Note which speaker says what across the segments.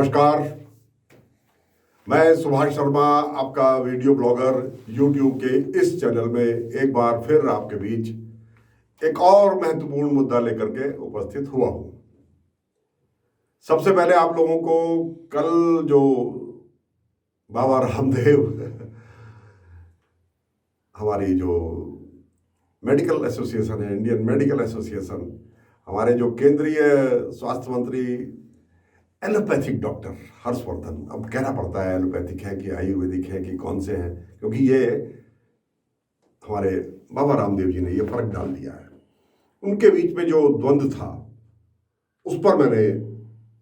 Speaker 1: नमस्कार, मैं सुभाष शर्मा, आपका वीडियो ब्लॉगर यूट्यूब के इस चैनल में एक बार फिर आपके बीच एक और महत्वपूर्ण मुद्दा लेकर के उपस्थित हुआ हूं। सबसे पहले आप लोगों को कल जो बाबा रामदेव हमारी जो मेडिकल एसोसिएशन है, इंडियन मेडिकल एसोसिएशन, हमारे जो केंद्रीय स्वास्थ्य मंत्री एलोपैथिक डॉक्टर हर्षवर्धन, अब कहना पड़ता है एलोपैथिक है कि आयुर्वेदिक है कि कौन से हैं, क्योंकि ये हमारे बाबा रामदेव जी ने ये फर्क डाल दिया है। उनके बीच में जो द्वंद्व था उस पर मैंने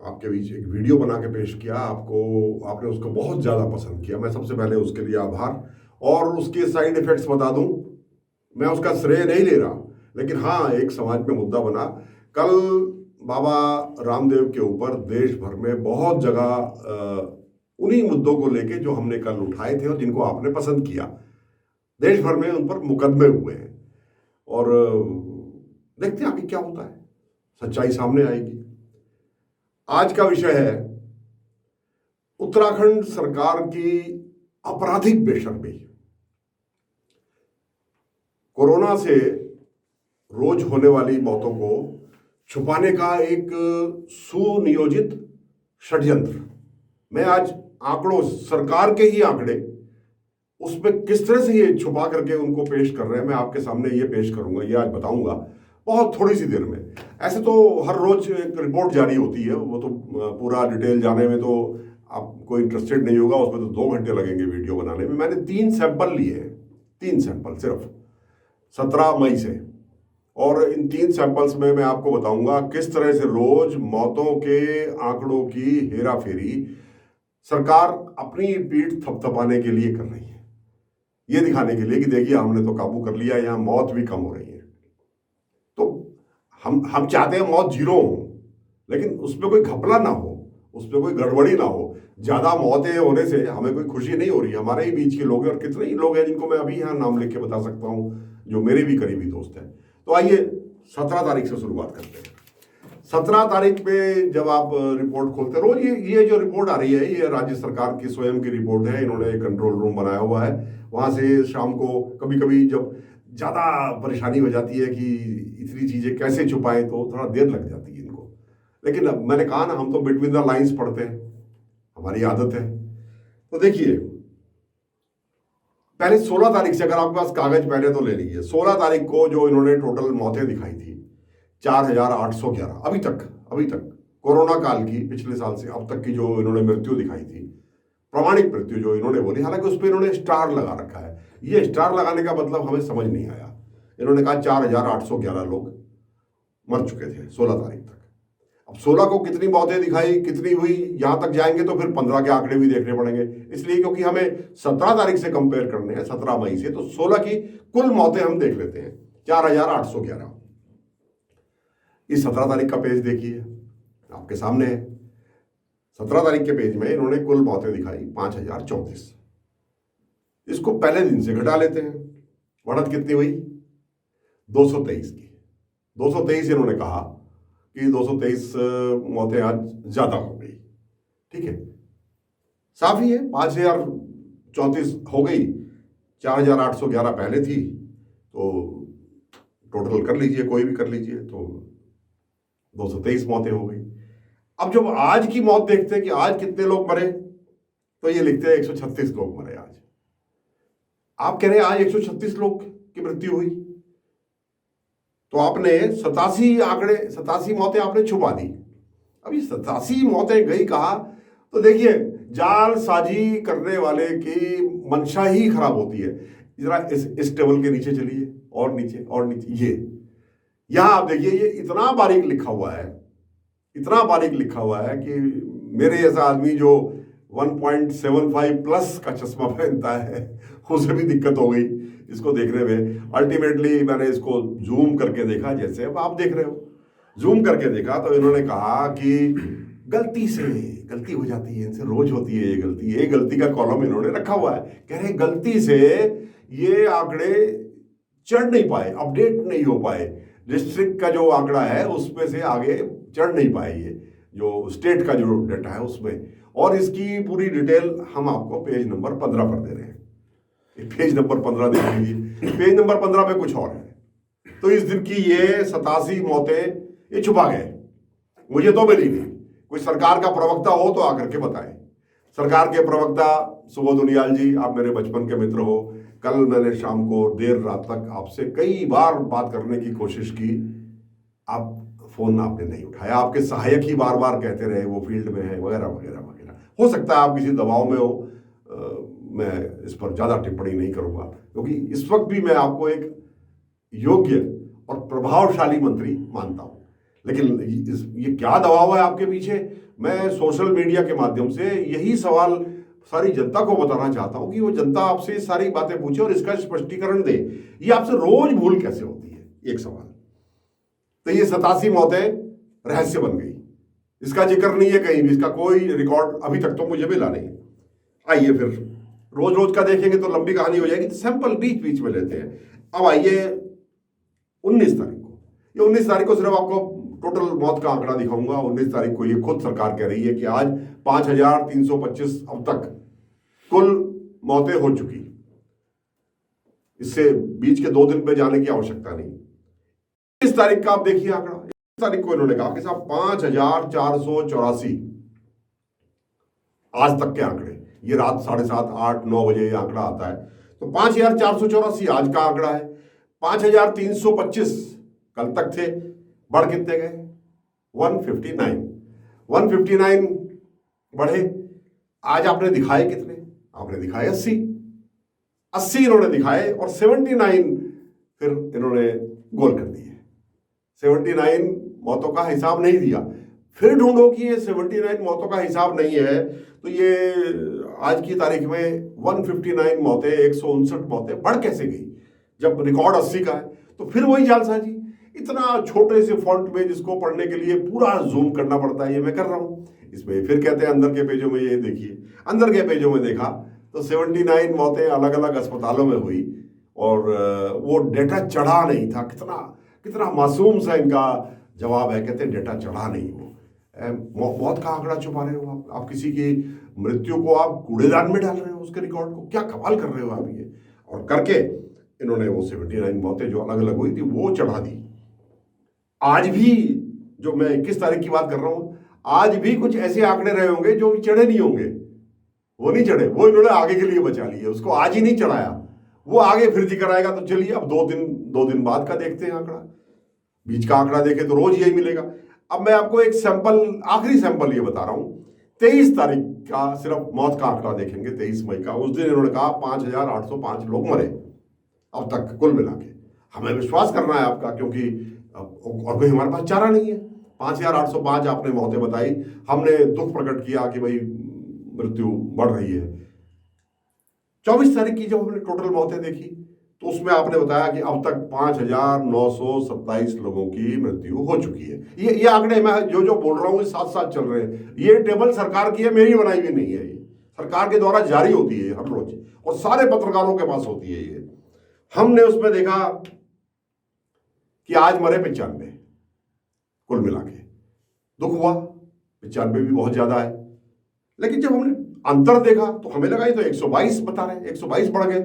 Speaker 1: आपके बीच एक वीडियो बना के पेश किया। आपने उसको बहुत ज़्यादा पसंद किया। मैं सबसे पहले उसके लिए आभार, और उसके साइड इफेक्ट्स बता दूं, मैं उसका श्रेय नहीं ले रहा, लेकिन हाँ, एक समाज में मुद्दा बना। कल बाबा रामदेव के ऊपर देश भर में बहुत जगह उन्हीं मुद्दों को लेके जो हमने कल उठाए थे और जिनको आपने पसंद किया, देश भर में उन पर मुकदमे हुए हैं। और देखते हैं आगे क्या होता है, सच्चाई सामने आएगी। आज का विषय है उत्तराखंड सरकार की आपराधिक बेशर्मी। कोरोना से रोज होने वाली मौतों को छुपाने का एक सुनियोजित षड्यंत्र। मैं आज आंकड़ों, सरकार के ही आंकड़े, उसमें किस तरह से ये छुपा करके उनको पेश कर रहे हैं, मैं आपके सामने ये पेश करूंगा, ये आज बताऊंगा बहुत थोड़ी सी देर में। ऐसे तो हर रोज एक रिपोर्ट जारी होती है, वो तो पूरा डिटेल जाने में तो आपको इंटरेस्टेड नहीं होगा, उसमें तो 2 घंटे लगेंगे वीडियो बनाने में। मैंने 3 सैंपल लिए हैं, 3 सैंपल सिर्फ 17 मई से, और इन 3 सैंपल्स में मैं आपको बताऊंगा किस तरह से रोज मौतों के आंकड़ों की हेराफेरी सरकार अपनी पीठ थपथपाने के लिए कर रही है, ये दिखाने के लिए कि देखिए हमने तो काबू कर लिया, यहाँ मौत भी कम हो रही है। तो हम चाहते हैं मौत 0 हो, लेकिन उसमें कोई घपला ना हो, उसमें कोई गड़बड़ी ना हो। ज्यादा मौतें होने से हमें कोई खुशी नहीं हो रही। हमारे ही बीच के लोग हैं, और कितने ही लोग हैं जिनको मैं अभी यहाँ नाम लिख के बता सकता हूँ, जो मेरे भी करीबी दोस्त हैं। तो आइए 17 तारीख से शुरुआत करते हैं। 17 तारीख पे जब आप रिपोर्ट खोलते, रोज ये जो रिपोर्ट आ रही है, ये राज्य सरकार की स्वयं की रिपोर्ट है। इन्होंने कंट्रोल रूम बनाया हुआ है, वहां से शाम को कभी कभी जब ज्यादा परेशानी हो जाती है कि इतनी चीजें कैसे छुपाएं, तो थोड़ा देर लग जाती है इनको। लेकिन अब मैंने कहा ना, हम तो बिटवीन द लाइन्स पढ़ते हैं, हमारी आदत है। तो देखिए, पहले 16 तारीख से, अगर आपके पास कागज पहले तो ले लीजिए। 16 तारीख को जो इन्होंने टोटल मौतें दिखाई थी 4811 अभी तक कोरोना काल की, पिछले साल से अब तक की जो इन्होंने मृत्यु दिखाई थी, प्रमाणिक मृत्यु जो इन्होंने बोली, हालांकि उस पर इन्होंने स्टार लगा रखा है। ये स्टार लगाने का मतलब हमें समझ नहीं आया। इन्होंने कहा 4811 लोग मर चुके थे 16 तारीख तक। अब 16 को कितनी मौतें दिखाई, कितनी हुई, यहां तक जाएंगे तो फिर 15 के आंकड़े भी देखने पड़ेंगे, इसलिए क्योंकि हमें 17 तारीख से कंपेयर करने हैं, 17 मई से। तो 16 की कुल मौतें हम देख लेते हैं, 4811। इस 17 तारीख का पेज देखिए, आपके सामने है। 17 तारीख के पेज में इन्होंने कुल मौतें दिखाई 5034। इसको पहले दिन से घटा लेते हैं, बढ़त कितनी हुई 223 की। 223 इन्होंने कहा कि 223 मौतें आज ज्यादा हो गई। ठीक है, साफ ही है, 5034 हो गई, 4811 पहले थी, तो टोटल कर लीजिए, कोई भी कर लीजिए, तो 223 मौतें हो गई। अब जब आज की मौत देखते हैं कि आज कितने लोग मरे, तो ये लिखते हैं 136 लोग मरे आज। आप कह रहे हैं आज 136 लोग की मृत्यु हुई, तो आपने 87 मौतें आपने छुपा दी। अब ये 87 मौतें गई कहा, तो देखिए जाल साजी करने वाले की मंशा ही खराब होती है। जरा इस टेबल के नीचे चलिए, और नीचे और नीचे, ये यहां आप देखिए, ये इतना बारीक लिखा हुआ है, इतना बारीक लिखा हुआ है कि मेरे जैसा आदमी जो 1.75 प्लस का चश्मा पहनता है, उसे भी दिक्कत हो गई इसको देखने में। अल्टीमेटली मैंने इसको जूम करके देखा, जैसे अब आप देख रहे हो, जूम करके देखा, तो इन्होंने कहा कि गलती हो जाती है इनसे, रोज होती है ये गलती का कॉलम इन्होंने रखा हुआ है। कह रहे गलती से ये आंकड़े चढ़ नहीं पाए, अपडेट नहीं हो पाए, डिस्ट्रिक्ट का जो आंकड़ा है उसमें से आगे चढ़ नहीं पाए ये। जो स्टेट का जो डेटा है उसमें, और इसकी पूरी डिटेल हम आपको पेज नंबर 15 पर दे रहे हैं। पेज नंबर 15 देख लीजिए, पेज नंबर 15 पे कुछ और है। तो इस दिन की ये 87 मौतें ये छुपा गए, मुझे तो मिली नहीं। कोई सरकार का प्रवक्ता हो तो आकर के बताएं। सरकार के प्रवक्ता सुबोध उनियाल जी, आप मेरे बचपन के मित्र हो। कल मैंने शाम को देर रात तक आपसे कई बार बात करने की कोशिश की, आप फोन आपने नहीं उठाया। आपके सहायक ही बार बार कहते रहे वो फील्ड में है वगैरह वगैरह वगैरह। हो सकता है आप किसी दबाव में हो, मैं इस पर ज़्यादा टिप्पणी नहीं करूँगा, क्योंकि इस वक्त भी मैं आपको एक योग्य और प्रभावशाली मंत्री मानता हूँ। लेकिन ये क्या दबाव है आपके पीछे? मैं सोशल मीडिया के माध्यम से यही सवाल सारी जनता को बताना चाहता हूँ कि वो जनता आपसे सारी बातें पूछे और इसका स्पष्टीकरण दे। ये आपसे रोज भूल कैसे होती है, एक सवाल। तो ये 87 मौतें रहस्य बन गई, इसका जिक्र नहीं है कहीं भी, इसका कोई रिकॉर्ड अभी तक तो मुझे मिला नहीं। आइए फिर रोज रोज का देखेंगे तो लंबी कहानी हो जाएगी, तो सैंपल बीच बीच में लेते हैं। अब आइए 19 तारीख को, ये 19 तारीख को सिर्फ आपको टोटल मौत का आंकड़ा दिखाऊंगा। 19 तारीख को ये खुद सरकार कह रही है कि आज 5325 अब तक कुल मौतें हो चुकी। इससे बीच के 2 दिन पे जाने की आवश्यकता नहीं। इस तारीख का आप देखिए आंकड़ा। इस तारीख को इन्होंने कहा कि साहब 5484 आज तक के आंकड़े, ये रात 7:30 8 9 बजे ये आंकड़ा आता है। तो 5484 आज का आंकड़ा है। 5325 कल तक थे, बढ़ कितने गए? 159 बढ़े। आज आपने दिखाए कितने? आपने दिखाए 80 इन्होंने दिखाए, और 79 फिर इन्होंने गोल कर दिए। 79 मौतों का हिसाब नहीं दिया। फिर ढूंढो कि ये 79 मौतों का हिसाब नहीं है, तो ये आज की तारीख में 159 मौतें, 159 मौतें बढ़ कैसे गई जब रिकॉर्ड 80 का है? तो फिर वही जालसाजी, इतना छोटे से फॉन्ट में जिसको पढ़ने के लिए पूरा जूम करना पड़ता है, ये मैं कर रहा हूँ। इसमें फिर कहते हैं अंदर के पेजों में, ये देखिए अंदर के पेजों में देखा तो 79 मौतें अलग अलग अस्पतालों में हुई, और वो डेटा चढ़ा नहीं था। कितना कितना मासूम सा इनका जवाब है, कहते हैं डेटा चढ़ा नहीं। वो मौत का आंकड़ा छुपा रहे हो आप किसी की मृत्यु को आप कूड़ेदान में डाल रहे हो, उसके रिकॉर्ड को। क्या कमाल कर रहे हो आप ये। और करके इन्होंने वो 79 मौतें जो अलग अलग हुई थी वो चढ़ा दी। आज भी जो मैं 21 तारीख की बात कर रहा हूं, आज भी कुछ ऐसे आंकड़े रहे होंगे जो चढ़े नहीं होंगे। वो नहीं चढ़े, वो इन्होंने आगे के लिए बचा लिए, उसको आज ही नहीं चढ़ाया। वो आगे फिर जिक्र आएगा। तो चलिए अब 2 दिन बाद का देखते हैं आंकड़ा। बीच का आंकड़ा देखें तो रोज यही मिलेगा। अब मैं आपको एक सैंपल, आखिरी सैंपल ये बता रहा हूं। 23 तारीख का सिर्फ मौत का आंकड़ा देखेंगे, 23 मई का। उस दिन इन्होंने कहा 5805 लोग मरे अब तक कुल मिला के। हमें विश्वास करना है आपका, क्योंकि और कोई हमारे पास चारा नहीं है। 5805 आपने मौतें बताई, हमने दुख प्रकट किया कि भाई मृत्यु बढ़ रही है। 24 तारीख की जब हमने टोटल मौतें देखी तो उसमें आपने बताया कि अब तक 5927 लोगों की मृत्यु हो चुकी है। ये आंकड़े मैं जो बोल रहा हूँ साथ साथ चल रहे हैं। ये टेबल सरकार की है, मेरी बनाई हुई नहीं है। ये सरकार के द्वारा जारी होती है हर रोज, और सारे पत्रकारों के पास होती है ये। हमने उसमें देखा कि आज मरे 95 कुल मिला के। दुख हुआ, 95 भी बहुत ज्यादा है। लेकिन जब हमने अंतर देखा तो हमें लगा ये तो 122 बता रहे हैं, 122 बढ़ गए।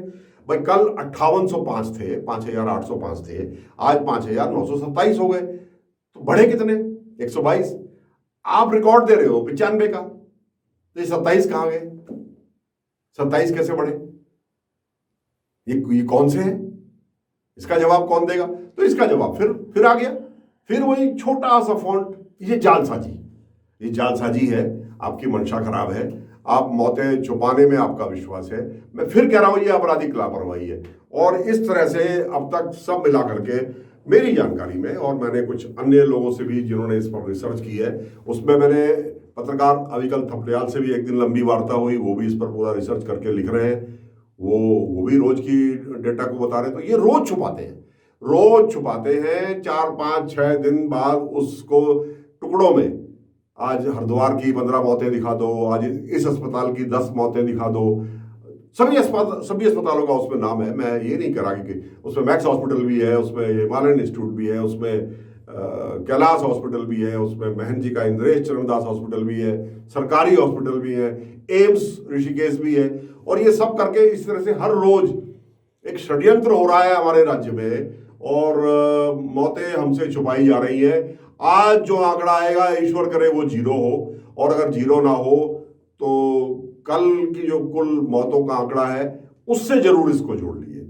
Speaker 1: भाई कल 5805 थे, 5805 थे, आज 5927 हो गए। तो बढ़े कितने? 122। आप रिकॉर्ड दे रहे हो 95 का, तो ये 27 कहां गए? 27 कैसे बढ़े? ये कौन से हैं? इसका जवाब कौन देगा? तो इसका जवाब फिर आ गया, फिर वही छोटा सा फॉन्ट। ये जालसाजी है, आपकी मंशा खराब है, आप मौतें छुपाने में आपका विश्वास है। मैं फिर कह रहा हूं ये आपराधिक लापरवाही है। और इस तरह से अब तक सब मिला करके मेरी जानकारी में, और मैंने कुछ अन्य लोगों से भी जिन्होंने इस पर रिसर्च की है, उसमें मैंने पत्रकार अविकल थपलियाल से भी एक दिन लंबी वार्ता हुई, वो भी इस पर पूरा रिसर्च करके लिख रहे हैं। वो भी रोज की डेटा को बता रहे हैं। तो ये रोज छुपाते हैं 4 5 6 दिन बाद उसको टुकड़ों में। आज हरिद्वार की 15 मौतें दिखा दो, आज इस अस्पताल की 10 मौतें दिखा दो। सभी अस्पतालों का उसमें नाम है। मैं ये नहीं कह रहा कि उसमें मैक्स हॉस्पिटल भी है, उसमें हिमालयन इंस्टीट्यूट भी है, उसमें कैलाश हॉस्पिटल भी है, उसमें महन जी का इंद्रेश चरणदास हॉस्पिटल भी है, सरकारी हॉस्पिटल भी है, एम्स ऋषिकेश भी है। और ये सब करके इस तरह से हर रोज एक षड्यंत्र हो रहा है हमारे राज्य में और मौतें हमसे छुपाई जा रही है। आज जो आंकड़ा आएगा ईश्वर करे वो 0 हो, और अगर 0 ना हो तो कल की जो कुल मौतों का आंकड़ा है उससे जरूर इसको जोड़ लीजिए।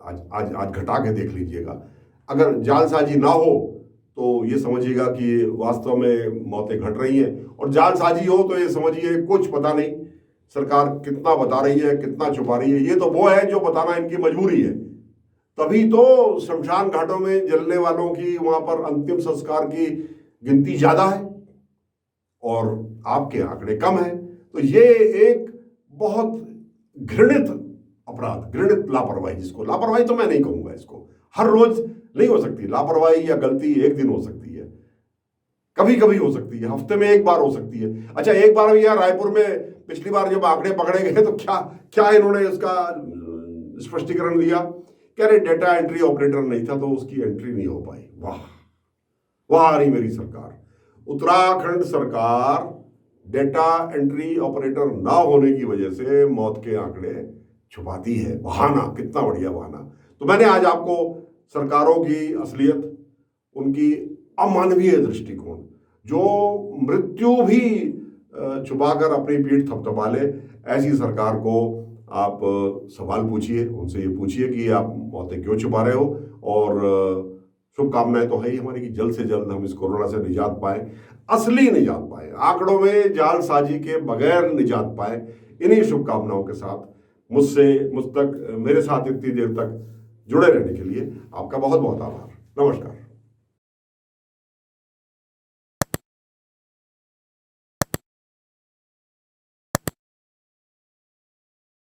Speaker 1: आज आज आज घटा के देख लीजिएगा। अगर जालसाजी ना हो तो ये समझिएगा कि वास्तव में मौतें घट रही हैं, और जालसाजी हो तो ये समझिए कुछ पता नहीं, सरकार कितना बता रही है, कितना छुपा रही है। ये तो वो है जो बताना इनकी मजबूरी है। तभी तो शमशान घाटों में जलने वालों की, वहां पर अंतिम संस्कार की गिनती ज्यादा है और आपके आंकड़े कम है। तो ये एक बहुत घृणित अपराध, घृणित लापरवाही, जिसको लापरवाही तो मैं नहीं कहूंगा, इसको हर रोज नहीं हो सकती लापरवाही, या गलती एक दिन हो सकती है, कभी कभी हो सकती है, हफ्ते में एक बार हो सकती है। अच्छा, एक बार भी यहाँ रायपुर में पिछली बार जब आंकड़े पकड़े गए तो क्या इन्होंने इसका स्पष्टीकरण दिया, कह रहे डेटा एंट्री ऑपरेटर नहीं था तो उसकी एंट्री नहीं हो पाई। वाह वाह रही मेरी सरकार। उत्तराखंड सरकार डेटा एंट्री ऑपरेटर ना होने की वजह से मौत के आंकड़े छुपाती है। बहाना, कितना बढ़िया बहाना। तो मैंने आज आपको सरकारों की असलियत, उनकी अमानवीय दृष्टिकोण, जो मृत्यु भी छुपाकर अपनी पीठ थपथपा ले, ऐसी सरकार को आप सवाल पूछिए, उनसे ये पूछिए कि आप मौतें क्यों छुपा रहे हो। और शुभकामनाएं तो है ही हमारी कि जल्द से जल्द हम इस कोरोना से निजात पाए, असली निजात पाए, आंकड़ों में जालसाजी के बगैर निजात पाए। इन्हीं शुभकामनाओं के साथ मुझ तक, मेरे साथ इतनी देर तक जुड़े रहने के लिए आपका बहुत बहुत आभार। नमस्कार।